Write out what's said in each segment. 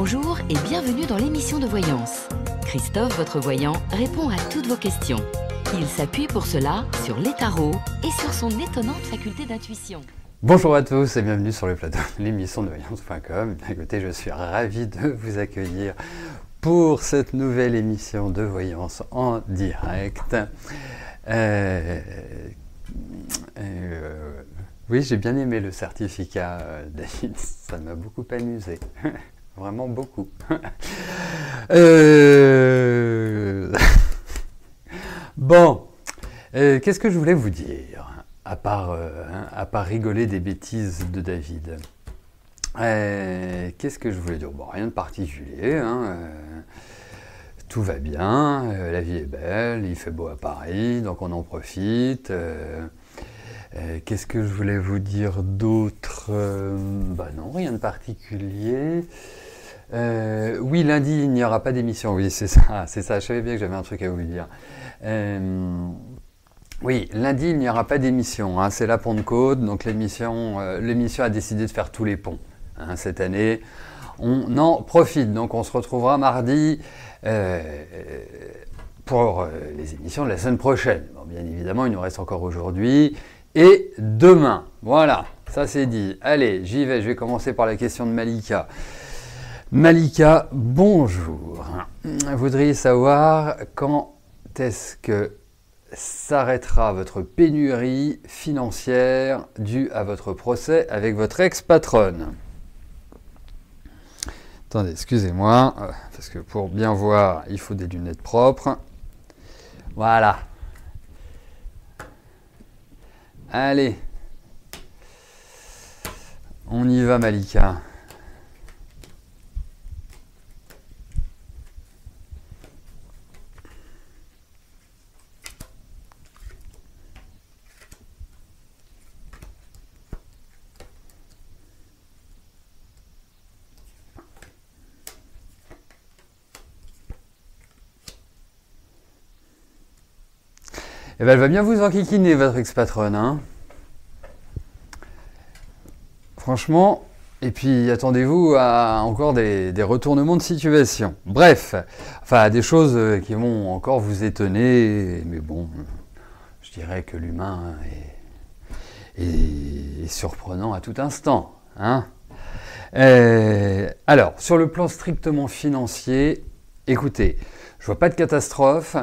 Bonjour et bienvenue dans l'émission de voyance. Christophe, votre voyant, répond à toutes vos questions. Il s'appuie pour cela sur les tarots et sur son étonnante faculté d'intuition. Bonjour à tous et bienvenue sur le plateau de l'émission de voyance.com. Écoutez, je suis ravi de vous accueillir pour cette nouvelle émission de voyance en direct. Oui, j'ai bien aimé le certificat, David, ça m'a beaucoup amusé, vraiment beaucoup. Bon, qu'est-ce que je voulais vous dire, à part rigoler des bêtises de David. Qu'est-ce que je voulais dire? Bon, rien de particulier, hein. Tout va bien, la vie est belle, il fait beau à Paris, donc on en profite. Qu'est-ce que je voulais vous dire d'autre? Bah non, rien de particulier. Oui, lundi, il n'y aura pas d'émission, oui, c'est ça, je savais bien que j'avais un truc à vous dire. Oui, lundi, il n'y aura pas d'émission, hein, c'est la Pentecôte, donc l'émission a décidé de faire tous les ponts, hein, cette année. On en profite, donc on se retrouvera mardi pour les émissions de la semaine prochaine. Bon, bien évidemment, il nous reste encore aujourd'hui et demain. Voilà, ça c'est dit. Allez, j'y vais, je vais commencer par la question de Malika. Malika, bonjour. Vous voudriez savoir quand est-ce que s'arrêtera votre pénurie financière due à votre procès avec votre ex-patronne? Attendez, excusez-moi, parce que pour bien voir, il faut des lunettes propres. Voilà. Allez. On y va, Malika. Eh ben, elle va bien vous enquiquiner, votre ex-patronne, hein. Franchement, et puis attendez-vous à encore des retournements de situation. Bref, enfin des choses qui vont encore vous étonner, mais bon, je dirais que l'humain est surprenant à tout instant, hein. Alors, sur le plan strictement financier, écoutez, je vois pas de catastrophe,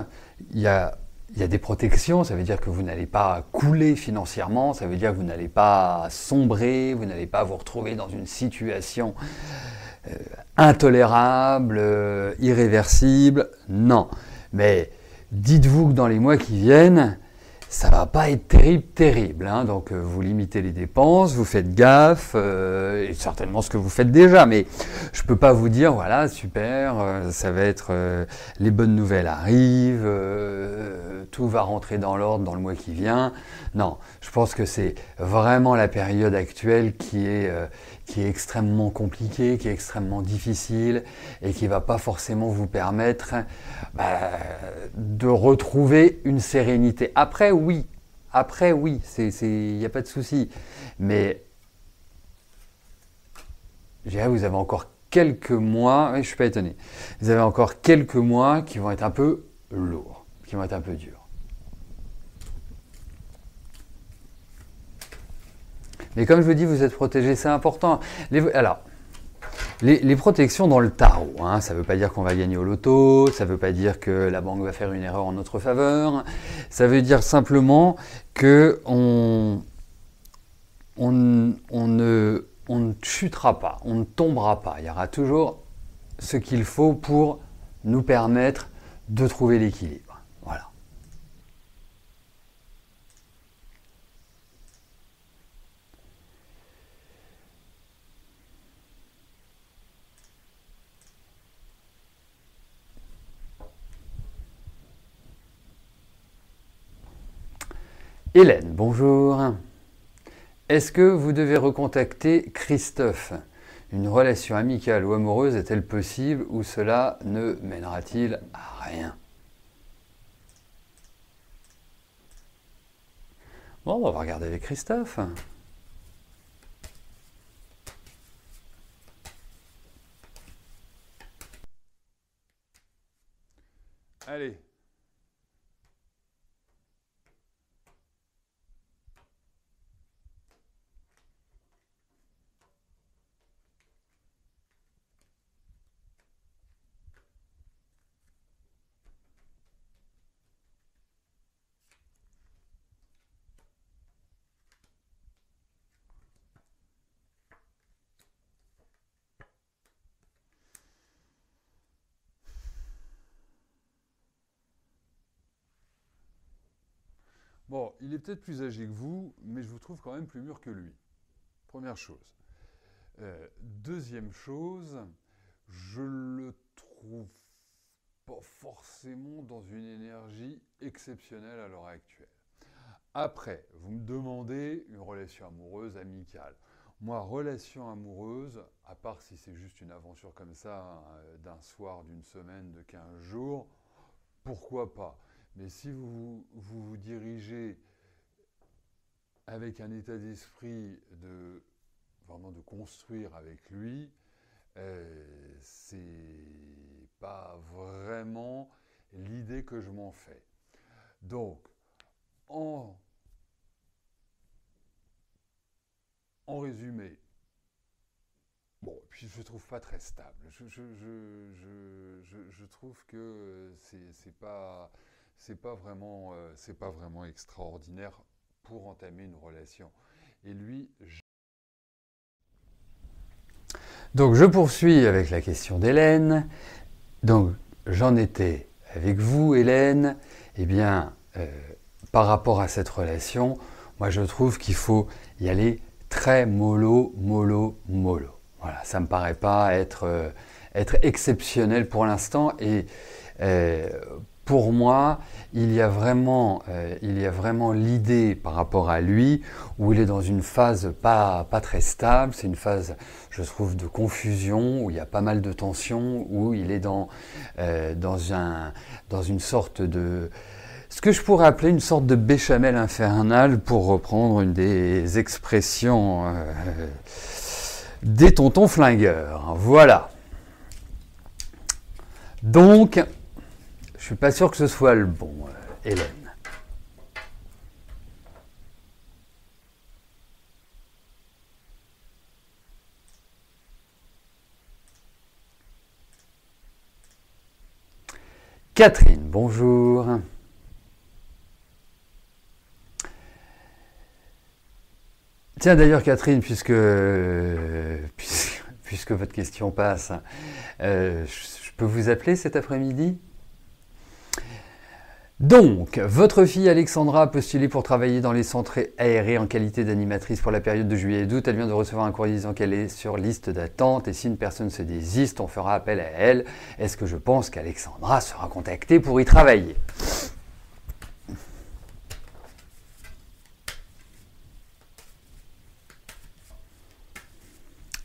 il y a des protections, ça veut dire que vous n'allez pas couler financièrement, ça veut dire que vous n'allez pas sombrer, vous n'allez pas vous retrouver dans une situation intolérable, irréversible, non. Mais dites-vous que dans les mois qui viennent, ça va pas être terrible, hein. Donc vous limitez les dépenses, vous faites gaffe, et certainement ce que vous faites déjà, mais je peux pas vous dire, voilà, super, ça va être, les bonnes nouvelles arrivent, tout va rentrer dans l'ordre dans le mois qui vient. Non, je pense que c'est vraiment la période actuelle qui est extrêmement compliquée, qui est extrêmement difficile et qui va pas forcément vous permettre de retrouver une sérénité. Après oui, il n'y a pas de souci. Mais je dirais, vous avez encore quelques mois, je ne suis pas étonné, vous avez encore quelques mois qui vont être un peu lourds, qui vont être un peu durs. Mais comme je vous dis, vous êtes protégés, c'est important. Les protections dans le tarot, hein, ça ne veut pas dire qu'on va gagner au loto, ça ne veut pas dire que la banque va faire une erreur en notre faveur, ça veut dire simplement que on ne chutera pas, on ne tombera pas. Il y aura toujours ce qu'il faut pour nous permettre de trouver l'équilibre. Voilà. Hélène, bonjour. Est-ce que vous devez recontacter Christophe? Une relation amicale ou amoureuse est-elle possible ou cela ne mènera-t-il à rien? Bon, on va regarder avec Christophe. Allez. Bon, il est peut-être plus âgé que vous, mais je vous trouve quand même plus mûr que lui. Première chose. Deuxième chose, je le trouve pas forcément dans une énergie exceptionnelle à l'heure actuelle. Après, vous me demandez une relation amoureuse, amicale. Moi, relation amoureuse, à part si c'est juste une aventure comme ça, d'un soir, d'une semaine, de 15 jours, pourquoi pas? Mais si vous dirigez avec un état d'esprit de vraiment de construire avec lui, c'est pas vraiment l'idée que je m'en fais. Donc, en résumé, bon, puis je ne trouve pas très stable. Je trouve que c'est pas vraiment extraordinaire pour entamer une relation. Et lui, donc je poursuis avec la question d'Hélène. Donc j'en étais avec vous, Hélène. Eh bien, par rapport à cette relation, moi je trouve qu'il faut y aller très mollo. Voilà, ça me paraît pas être exceptionnel pour l'instant. Et pour moi, il y a vraiment l'idée par rapport à lui où il est dans une phase pas très stable. C'est une phase, je trouve, de confusion, où il y a pas mal de tensions, où il est dans une sorte de... ce que je pourrais appeler une sorte de béchamel infernal, pour reprendre une des expressions des tontons flingueurs. Voilà. Donc, je suis pas sûr que ce soit le bon, Hélène. Catherine, bonjour. Tiens, d'ailleurs, Catherine, puisque votre question passe, je peux vous appeler cet après-midi ? Donc, votre fille Alexandra a postulé pour travailler dans les centres aérés en qualité d'animatrice pour la période de juillet et d'août. Elle vient de recevoir un courrier disant qu'elle est sur liste d'attente et si une personne se désiste, on fera appel à elle. Est-ce que je pense qu'Alexandra sera contactée pour y travailler ?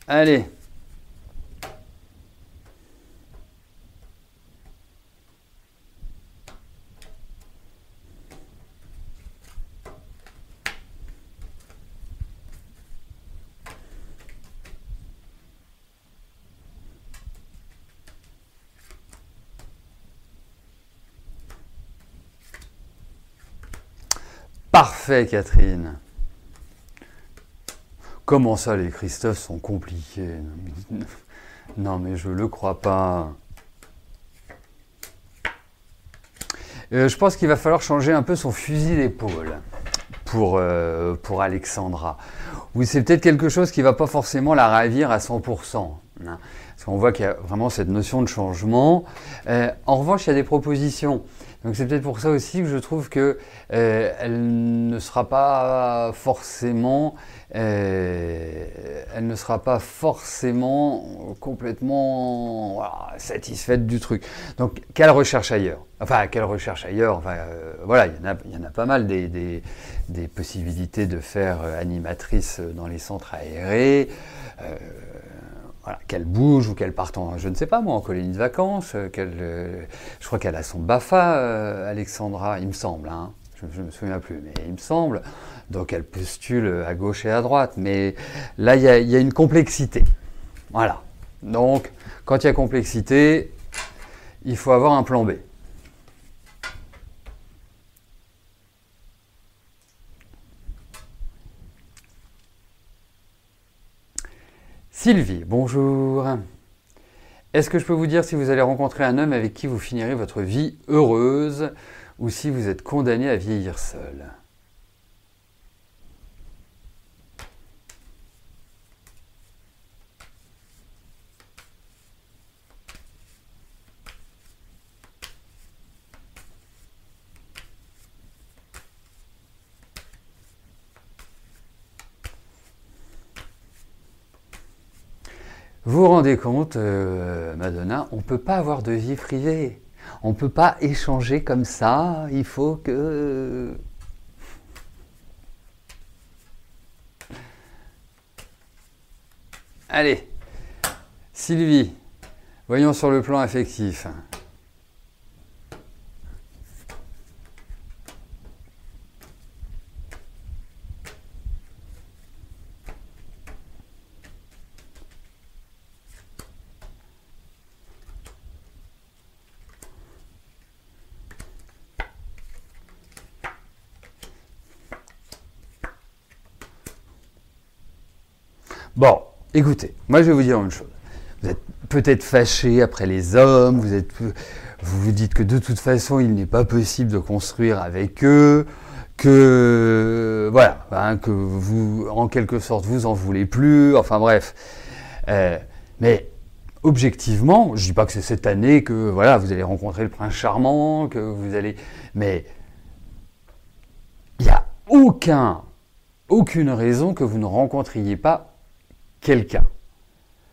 Allez. Parfait, Catherine. Comment ça, les Christophe sont compliqués? Non, mais je le crois pas. Je pense qu'il va falloir changer un peu son fusil d'épaule pour Alexandra. Oui, c'est peut-être quelque chose qui ne va pas forcément la ravir à 100%. Hein, parce qu'on voit qu'il y a vraiment cette notion de changement. En revanche, il y a des propositions. Donc c'est peut-être pour ça aussi que je trouve que elle ne sera pas forcément complètement satisfaite du truc. Donc qu'elle recherche ailleurs. Enfin, voilà, il y en a pas mal des possibilités de faire animatrice dans les centres aérés. Voilà, qu'elle bouge ou qu'elle parte je ne sais pas moi, en colonie de vacances, je crois qu'elle a son BAFA, Alexandra, il me semble, hein, je ne me souviens plus, mais il me semble, donc elle postule à gauche et à droite, mais là il y a une complexité, voilà, donc quand il y a complexité, il faut avoir un plan B, Sylvie, bonjour. Est-ce que je peux vous dire si vous allez rencontrer un homme avec qui vous finirez votre vie heureuse ou si vous êtes condamné à vieillir seul? Vous vous rendez compte, Madonna, on ne peut pas avoir de vie privée. On ne peut pas échanger comme ça. Il faut que... Allez, Sylvie, voyons sur le plan affectif. Bon, écoutez, moi je vais vous dire une chose. Vous êtes peut-être fâché après les hommes, vous vous dites que de toute façon il n'est pas possible de construire avec eux, que voilà, hein, que vous, en quelque sorte, vous en voulez plus, enfin bref. Mais objectivement, je dis pas que c'est cette année que voilà, vous allez rencontrer le prince charmant, que vous allez, mais il n'y a aucune raison que vous ne rencontriez pas quelqu'un.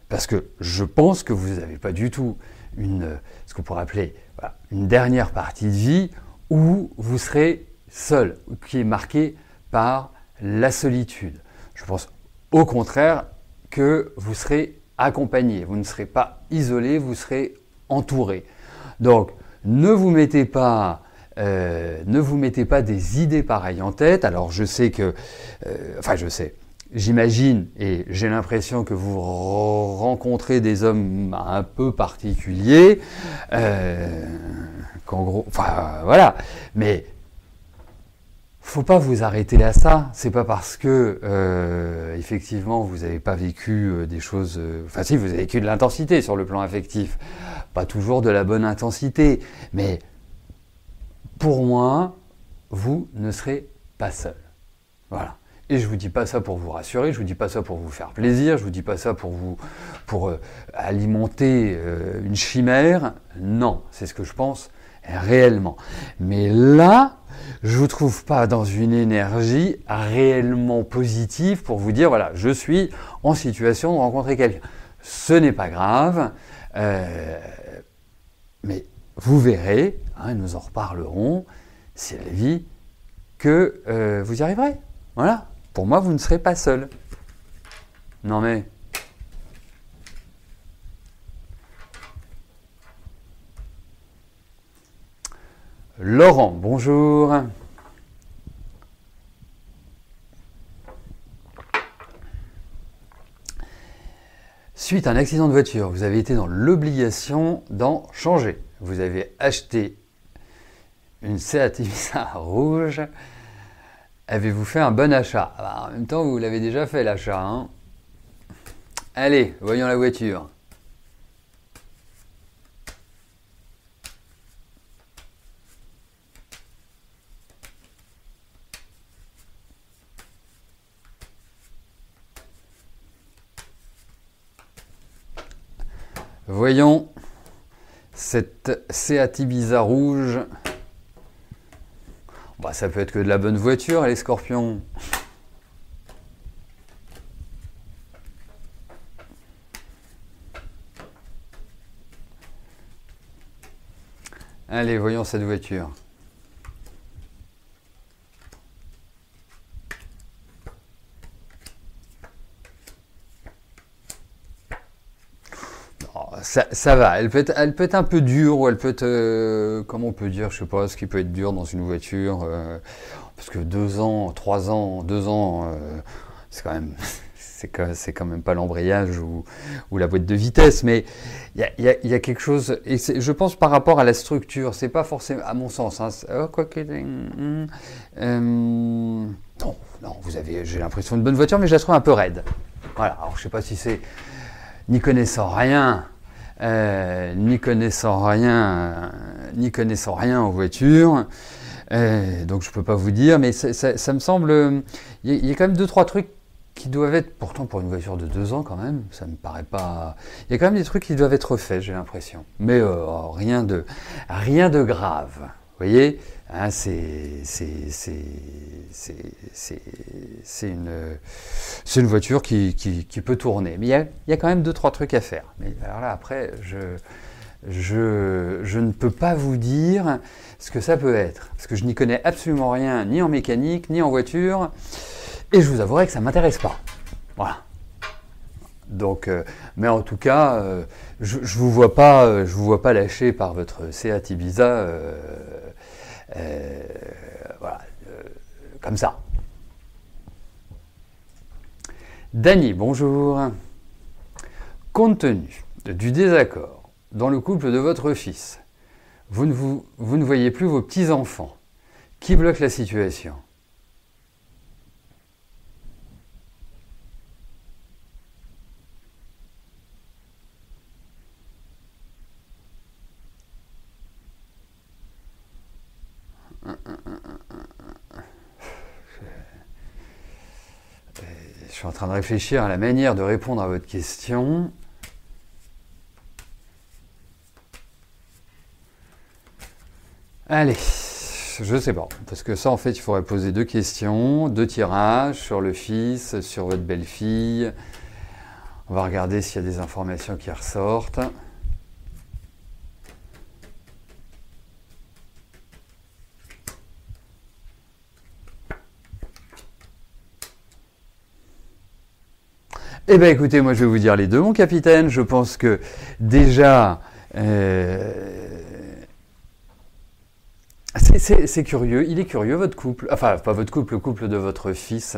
Parce que je pense que vous n'avez pas du tout ce qu'on pourrait appeler voilà, une dernière partie de vie où vous serez seul, qui est marquée par la solitude. Je pense au contraire que vous serez accompagné, vous ne serez pas isolé, vous serez entouré. Donc ne vous mettez pas des idées pareilles en tête. Alors je sais que, j'imagine et j'ai l'impression que vous rencontrez des hommes un peu particuliers, qu'en gros, enfin voilà, mais faut pas vous arrêter à ça. C'est pas parce que effectivement vous n'avez pas vécu des choses, enfin si vous avez vécu de l'intensité sur le plan affectif, pas toujours de la bonne intensité, mais pour moi, vous ne serez pas seul. Voilà. Et je vous dis pas ça pour vous rassurer, je vous dis pas ça pour vous faire plaisir, je vous dis pas ça pour alimenter une chimère. Non, c'est ce que je pense réellement. Mais là, je vous trouve pas dans une énergie réellement positive pour vous dire voilà, je suis en situation de rencontrer quelqu'un. Ce n'est pas grave, mais vous verrez, hein, nous en reparlerons, si elle vit, que vous y arriverez. Voilà. Pour moi, vous ne serez pas seul. Non mais... Laurent, bonjour. Suite à un accident de voiture, vous avez été dans l'obligation d'en changer. Vous avez acheté une Seat Ibiza rouge. Avez-vous fait un bon achat? En même temps, vous l'avez déjà fait l'achat. Hein. Allez, voyons la voiture. Voyons cette Seat Ibiza rouge. Bah, ça peut être que de la bonne voiture, les scorpions. Allez, voyons cette voiture. Ça va, elle peut être un peu dure, ou elle peut être, comment on peut dire, je sais pas, ce qui peut être dur dans une voiture, parce que 2 ans, 3 ans, 2 ans, c'est quand même pas l'embrayage ou la boîte de vitesse, mais il y a quelque chose, et je pense par rapport à la structure, c'est pas forcément, à mon sens, hein, non, j'ai l'impression d'une bonne voiture, mais je la trouve un peu raide. Voilà, alors je sais pas si c'est n'y connaissant rien, n'y connaissant rien aux voitures, donc je peux pas vous dire, mais ça me semble, il y a quand même 2-3 trucs qui doivent être, pourtant pour une voiture de 2 ans quand même, ça me paraît pas, il y a quand même des trucs qui doivent être faits, j'ai l'impression, mais rien de grave, vous voyez, hein, c'est une voiture qui peut tourner, mais il y a quand même 2-3 trucs à faire, mais alors là après je ne peux pas vous dire ce que ça peut être, parce que je n'y connais absolument rien, ni en mécanique, ni en voiture, et je vous avouerai que ça ne m'intéresse pas. Voilà. Donc, mais en tout cas, je ne vous vois pas lâcher par votre Seat Ibiza, voilà, comme ça. Dany, bonjour. Compte tenu du désaccord dans le couple de votre fils, vous ne voyez plus vos petits-enfants. Qui bloque la situation ? Je suis en train de réfléchir à la manière de répondre à votre question. Allez, je sais pas, parce que ça en fait il faudrait poser 2 questions, 2 tirages sur le fils, sur votre belle-fille. On va regarder s'il y a des informations qui ressortent. Eh bien écoutez, moi je vais vous dire les deux, mon capitaine. Je pense que déjà, c'est curieux, il est curieux votre couple, enfin pas votre couple, le couple de votre fils.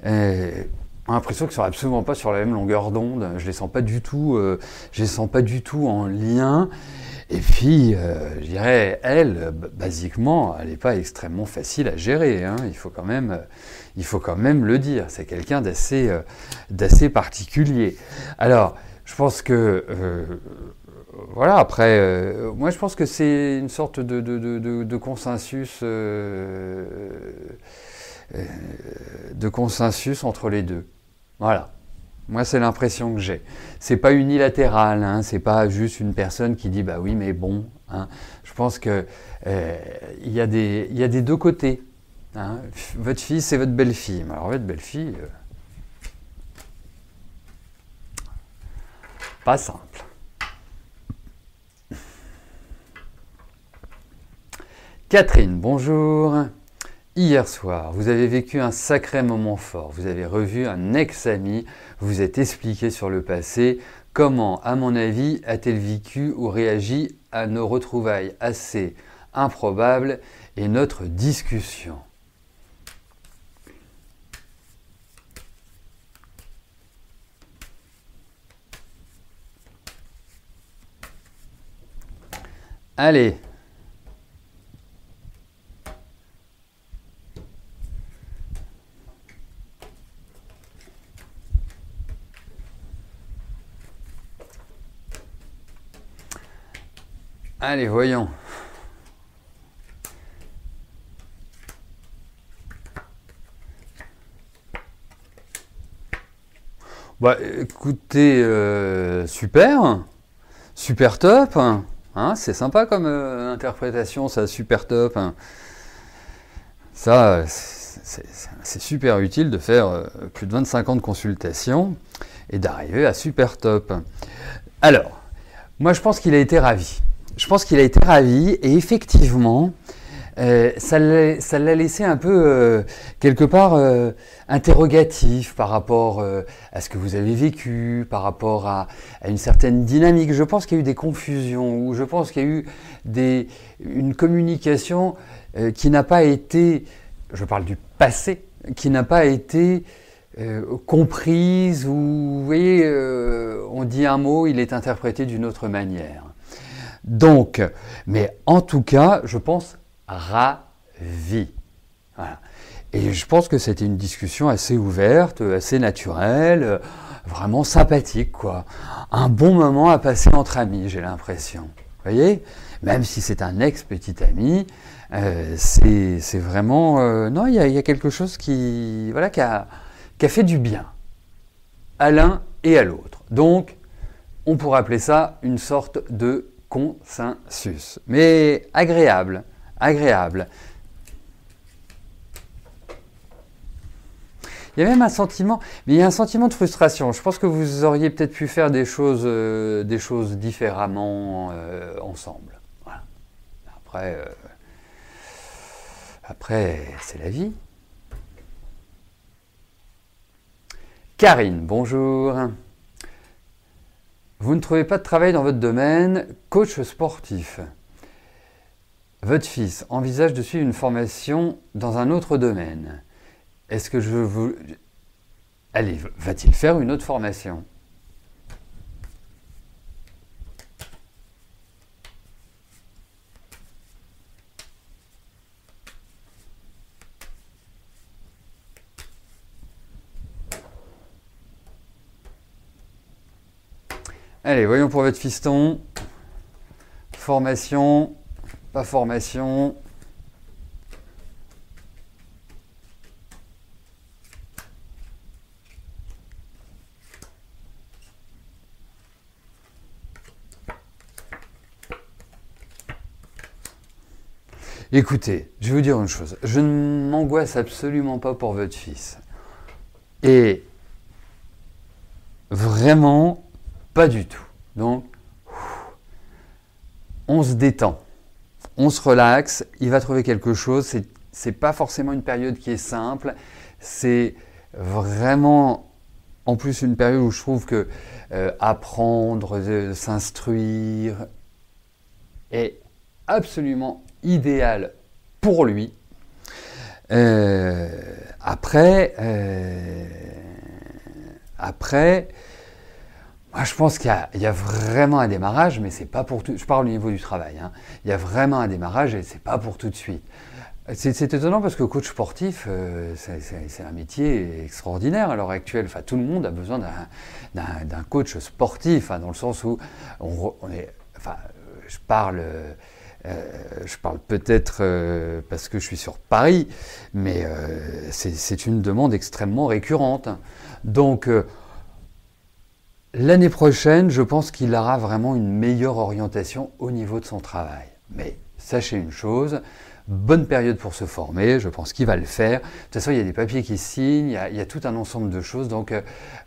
On a l'impression qu'ils sont absolument pas sur la même longueur d'onde. Je les sens pas du tout, en lien. Et puis, je dirais, elle, basiquement, elle n'est pas extrêmement facile à gérer. Hein. Il faut quand même le dire. C'est quelqu'un d'assez particulier. Alors, je pense que voilà. Après, moi, je pense que c'est une sorte de consensus. De consensus entre les deux. Voilà. Moi, c'est l'impression que j'ai. C'est pas unilatéral, hein, c'est pas juste une personne qui dit bah oui, mais bon. Hein. Je pense que il y a des deux côtés. Hein. Votre fils et votre belle-fille. Alors votre belle-fille, pas simple. Catherine, bonjour. Hier soir, vous avez vécu un sacré moment fort. Vous avez revu un ex-ami, vous êtes expliqué sur le passé. Comment, à mon avis, a-t-elle vécu ou réagi à nos retrouvailles assez improbables et notre discussion ? Allez. Allez, voyons. Bah, écoutez, super top. Hein, c'est sympa comme interprétation, ça, super top. Hein. Ça, c'est super utile de faire plus de 25 ans de consultation et d'arriver à super top. Alors, moi, je pense qu'il a été ravi. Et effectivement, ça l'a laissé un peu, quelque part, interrogatif par rapport à ce que vous avez vécu, par rapport à une certaine dynamique. Je pense qu'il y a eu des confusions, ou je pense qu'il y a eu une communication qui n'a pas été, je parle du passé, qui n'a pas été comprise, ou vous voyez, on dit un mot, il est interprété d'une autre manière. Donc, mais en tout cas, je pense ravi. Voilà. Et je pense que c'était une discussion assez ouverte, assez naturelle. vraiment sympathique, quoi. Un bon moment à passer entre amis, j'ai l'impression. Vous voyez? Même si c'est un ex-petit ami, c'est vraiment... non, il y a quelque chose qui, voilà, qui a fait du bien à l'un et à l'autre. Donc, on pourrait appeler ça une sorte de consensus. Mais agréable, agréable. Il y a même un sentiment, mais il y a un sentiment de frustration. Je pense que vous auriez peut-être pu faire des choses différemment ensemble. Voilà. Après, c'est la vie. Karine, bonjour. Vous ne trouvez pas de travail dans votre domaine, coach sportif. Votre fils envisage de suivre une formation dans un autre domaine. Est-ce que je vous... Allez, va-t-il faire une autre formation? Allez, voyons pour votre fiston. Formation, pas formation. Écoutez, je vais vous dire une chose. Je ne m'angoisse absolument pas pour votre fils. Et vraiment, pas du tout. Donc, on se détend, on se relaxe, il va trouver quelque chose. C'est pas forcément une période qui est simple. C'est vraiment, en plus, une période où je trouve que apprendre, s'instruire est absolument idéal pour lui. Après, moi je pense qu'il y a vraiment un démarrage, mais c'est pas pour tout. Je parle au niveau du travail. Hein. Il y a vraiment un démarrage et c'est pas pour tout de suite. C'est étonnant parce que coach sportif, c'est un métier extraordinaire à l'heure actuelle. Enfin, tout le monde a besoin d'un coach sportif, hein, dans le sens où on est. Enfin, je parle peut-être parce que je suis sur Paris, mais c'est une demande extrêmement récurrente. Donc, l'année prochaine, je pense qu'il aura vraiment une meilleure orientation au niveau de son travail. Mais sachez une chose, bonne période pour se former, je pense qu'il va le faire. De toute façon, il y a des papiers qui se signent, il y a tout un ensemble de choses, donc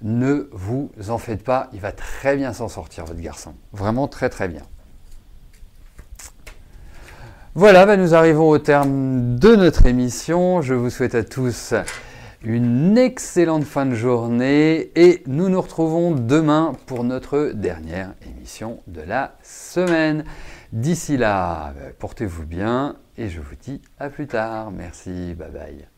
ne vous en faites pas, il va très bien s'en sortir, votre garçon. Vraiment très très bien. Voilà, nous arrivons au terme de notre émission. Je vous souhaite à tous une excellente fin de journée et nous nous retrouvons demain pour notre dernière émission de la semaine. D'ici là, portez-vous bien et je vous dis à plus tard. Merci, bye bye.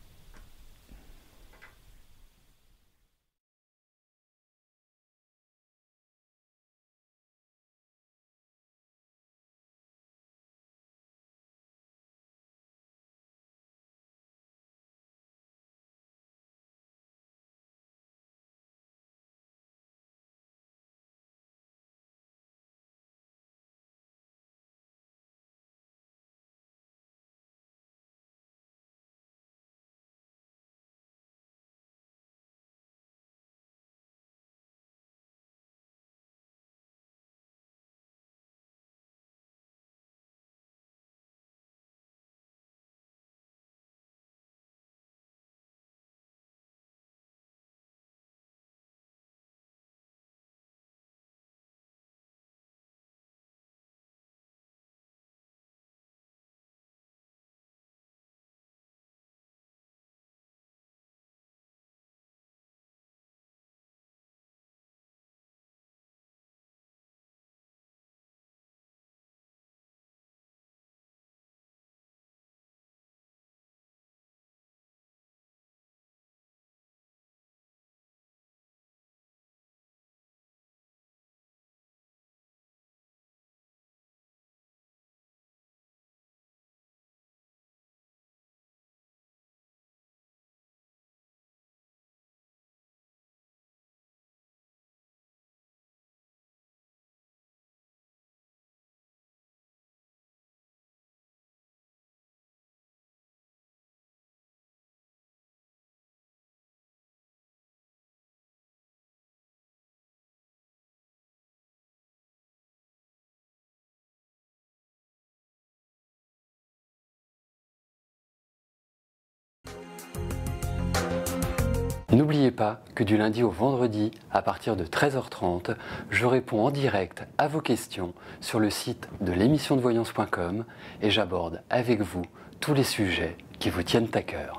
N'oubliez pas que du lundi au vendredi, à partir de 13h30, je réponds en direct à vos questions sur le site de l'émissiondevoyance.com et j'aborde avec vous tous les sujets qui vous tiennent à cœur.